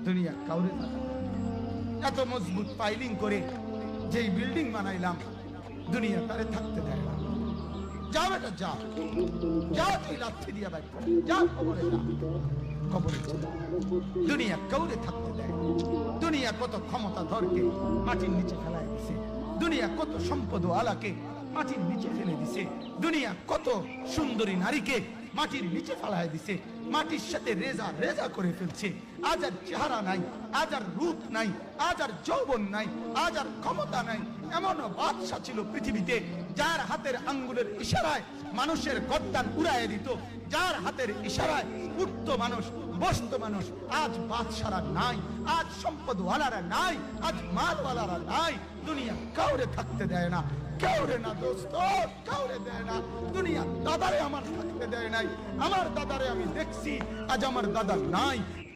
দুনিয়া কাউরে থাকতে দেয় না। এত মজবুত পাইলিং করে যেই বিল্ডিং বানাইলাম দুনিয়া তারে থাকতে দেয় না। যা বেটা যা, যা তুই লাথি দিয়া বাইক যা, কবরে যা, কবরে চলে। দুনিয়া কাউরে থাকতে দেয়। দুনিয়া কত ক্ষমতা ধরকে মাটির নিচে ফেলায় দিছে, দুনিয়া কত সম্পদ আলাকে মাটির নিচে ফেলে দিছে, দুনিয়া কত সুন্দরী নারীকে মাটির নিচে ফেলায় দিছে, মাটির সাথে রেজা রেজা করে ফেলছে। আজ আর চেহারা নাই, আজ আর রূপ নাই, আজ আর যৌবন নাই, আজ আর ক্ষমতা নাই। এমন বাদশা ছিল পৃথিবীতে যার হাতের আঙ্গুলের ইশারায় মানুষের গর্দান উড়াইয়ে দিত, যার হাতের ইশারায় উঠত মানুষ, বসত মানুষ। আজ বাদশারা নাই, আজ সম্পদওয়ালারা নাই, আজ মালওয়ালারা নাই। দুনিয়া কাউরে থাকতে দেয় না, কাউরে না দোস্ত, কাউরে দেয় না। দুনিয়া দাদারে আমার থাকতে দেয় নাই। আমার দাদারে আমি দেখছি, আজ আমার দাদা নাই।